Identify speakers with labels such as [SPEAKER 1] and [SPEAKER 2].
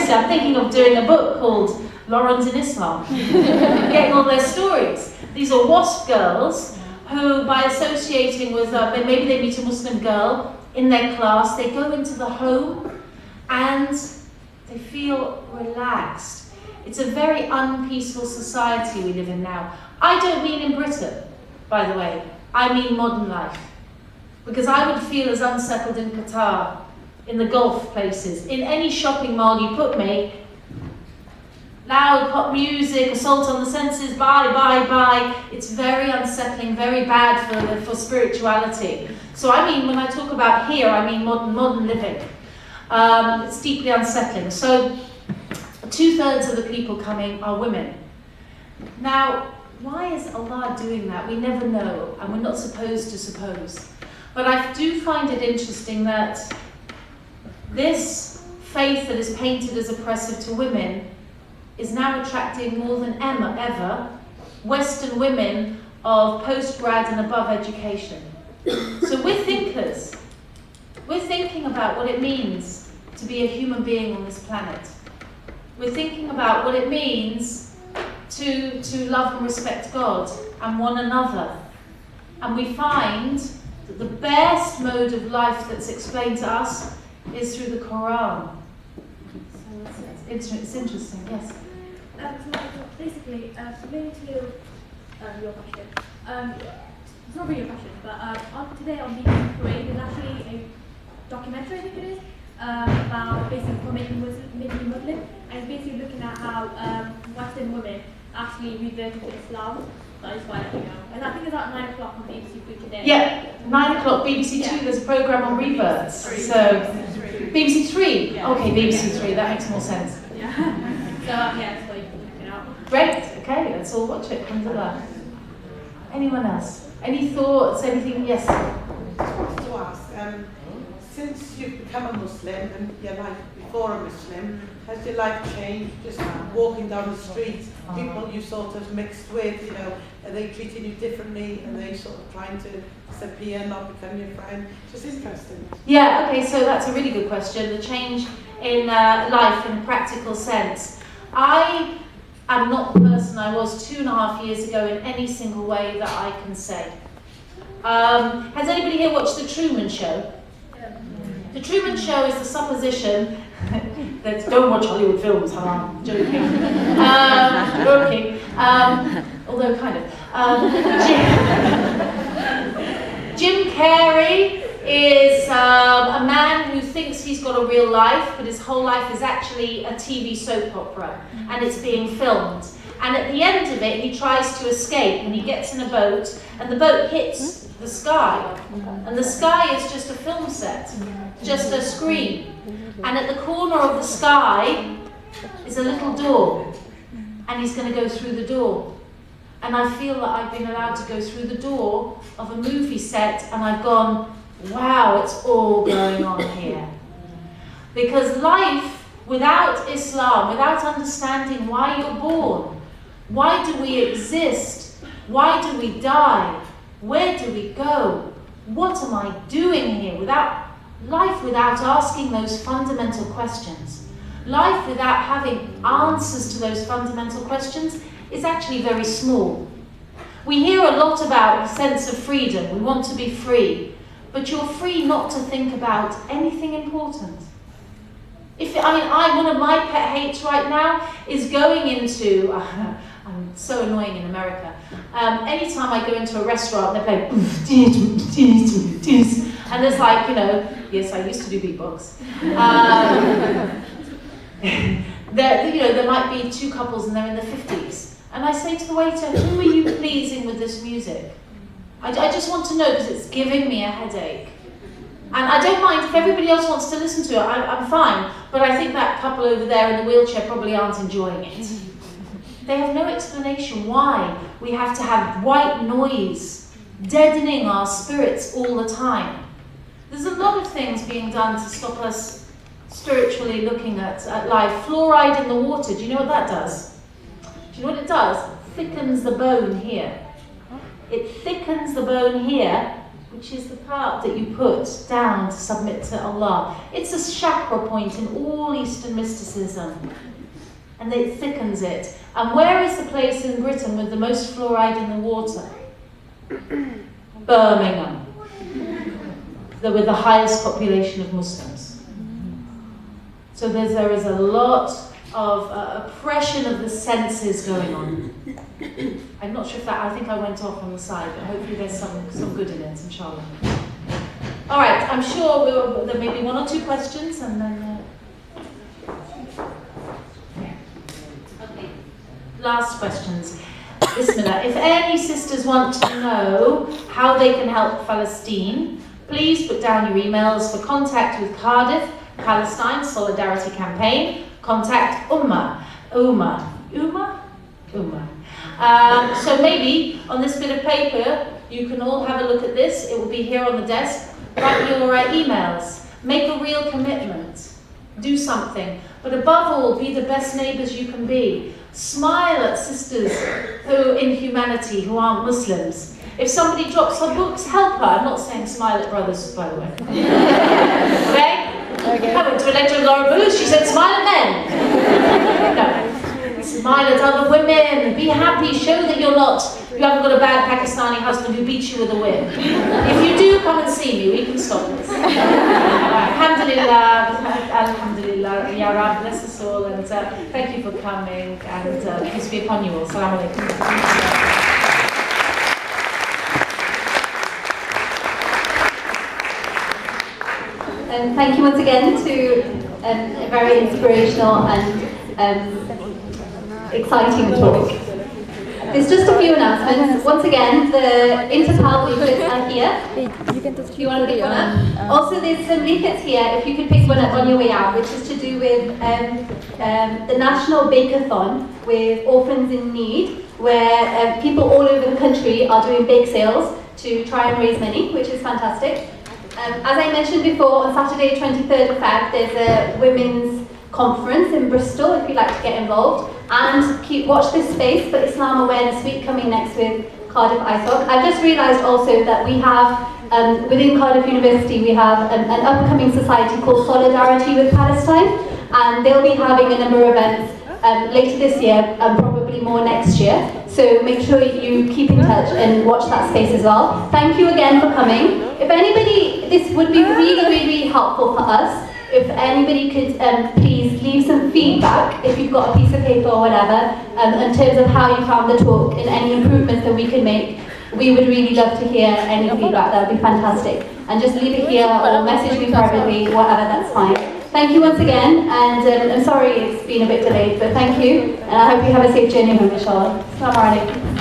[SPEAKER 1] honestly, I'm thinking of doing a book called Laurens in Islam, getting all their stories. These are WASP girls who, by associating with, maybe they meet a Muslim girl in their class, they go into the home and they feel relaxed. It's a very unpeaceful society we live in now. I don't mean in Britain, by the way. I mean modern life. Because I would feel as unsettled in Qatar, in the Gulf places, in any shopping mall you put me. Loud pop music, assault on the senses, bye. It's very unsettling, very bad for spirituality. So I mean, when I talk about here, I mean modern living. It's deeply unsettling. So 2/3 of the people coming are women. Now, why is Allah doing that? We never know, and we're not supposed to suppose. But I do find it interesting that this faith that is painted as oppressive to women is now attracting more than ever Western women of post-grad and above education. So we're thinkers. We're thinking about what it means to be a human being on this planet. We're thinking about what it means to love and respect God and one another. And we find that the best mode of life that's explained to us is through the Quran. So it's interesting, yes.
[SPEAKER 2] So basically, related to your question, it's not really a question, but today on BBC Three, there's actually a documentary, I think it is, about basically for making Muslim, and it's basically looking at how Western women actually reverted to Islam. That is why, and I think it's at 9 o'clock on BBC 2 today.
[SPEAKER 1] Yeah, 9 o'clock, BBC 2, there's a programme on reverts. So, BBC 3? Yeah. Okay, BBC 3, that makes more sense.
[SPEAKER 2] Yeah. So, yeah, that's what you can look it out.
[SPEAKER 1] Great, okay, let's all watch it, alhamdulillah. Anyone else? Any thoughts, anything? Yes?
[SPEAKER 3] I just wanted to ask, since you've become a Muslim and your life before a Muslim, has your life changed? Just walking down the street, people you sort of mixed with, are they treating you differently? Are they sort of trying to disappear, not become your friend? Just interesting.
[SPEAKER 1] Yeah, okay, so that's a really good question. The change in life in a practical sense. I am not the person I was 2.5 years ago in any single way that I can say. Has anybody here watched The Truman Show? The Truman Show is the supposition that don't watch Hollywood films, I'm joking. Although kind of. Jim Carrey is a man who thinks he's got a real life, but his whole life is actually a TV soap opera, and it's being filmed. And at the end of it, he tries to escape, and he gets in a boat, and the boat hits the sky. And the sky is just a film set, just a screen. And at the corner of the sky is a little door, and he's going to go through the door. And I feel that I've been allowed to go through the door of a movie set, and I've gone, wow, it's all going on here. Because life without Islam, without understanding why you're born, why do we exist, why do we die, where do we go, what am I doing here, life without asking those fundamental questions, life without having answers to those fundamental questions is actually very small. We hear a lot about a sense of freedom, we want to be free, but you're free not to think about anything important. One of my pet hates right now is going into, I'm so annoying in America, anytime I go into a restaurant they're playing, and there's like, yes, I used to do beatbox. There might be two couples and they're in their 50s. And I say to the waiter, who are you pleasing with this music? I just want to know because it's giving me a headache. And I don't mind if everybody else wants to listen to it, I'm fine. But I think that couple over there in the wheelchair probably aren't enjoying it. They have no explanation why we have to have white noise deadening our spirits all the time. There's a lot of things being done to stop us spiritually looking at life. Fluoride in the water, do you know what that does? Do you know what it does? It thickens the bone here. It thickens the bone here, which is the part that you put down to submit to Allah. It's a chakra point in all Eastern mysticism, and it thickens it. And where is the place in Britain with the most fluoride in the water? Birmingham, with the highest population of Muslims. So there is a lot of oppression of the senses going on. I'm not sure if that, I think I went off on the side, but hopefully there's some good in it, inshallah. All right, I'm sure there may be one or two questions, and then... Okay, last questions. Bismillah. If any sisters want to know how they can help Palestine, please put down your emails for contact with Cardiff, Palestine Solidarity Campaign. Contact Ummah. So maybe on this bit of paper, you can all have a look at this. It will be here on the desk. Write your emails. Make a real commitment. Do something. But above all, be the best neighbours you can be. Smile at sisters who in humanity, who aren't Muslims. If somebody drops her books, help her. I'm not saying smile at brothers, by the way. Okay? I went to a lecture with Laura Booth, she said smile at men. No. Smile at other women, be happy, show that you haven't got a bad Pakistani husband who beats you with a whip. If you do, come and see me, we can stop this. Alhamdulillah, Ya Rab, bless us all, and thank you for coming, and peace be upon you all. Assalamu alaikum.
[SPEAKER 4] Thank you once again to a very inspirational and exciting talk. There's just a few announcements. Once again, the Interpal leaflets are here. Do you want to pick one up? Also, there's some leaflets here, if you could pick one up on your way out, which is to do with the National Bake-a-thon with orphans in need, where people all over the country are doing bake sales to try and raise money, which is fantastic. As I mentioned before, on Saturday 23rd of Feb, there's a women's conference in Bristol, if you'd like to get involved. And watch this space for Islam Awareness Week coming next with Cardiff ISOC. I've just realised also that we have, within Cardiff University, we have an upcoming society called Solidarity with Palestine, and they'll be having a number of events later this year and probably more next year. So make sure you keep in touch and watch that space as well. Thank you again for coming. If anybody, this would be really, really helpful for us. If anybody could please leave some feedback, if you've got a piece of paper or whatever, in terms of how you found the talk and any improvements that we can make. We would really love to hear any feedback, that would be fantastic. And just leave it here or message me privately, whatever, that's fine. Thank you once again, and I'm sorry it's been a bit delayed, but thank you, and I hope you have a safe journey home, inshallah. Assalamu alaikum.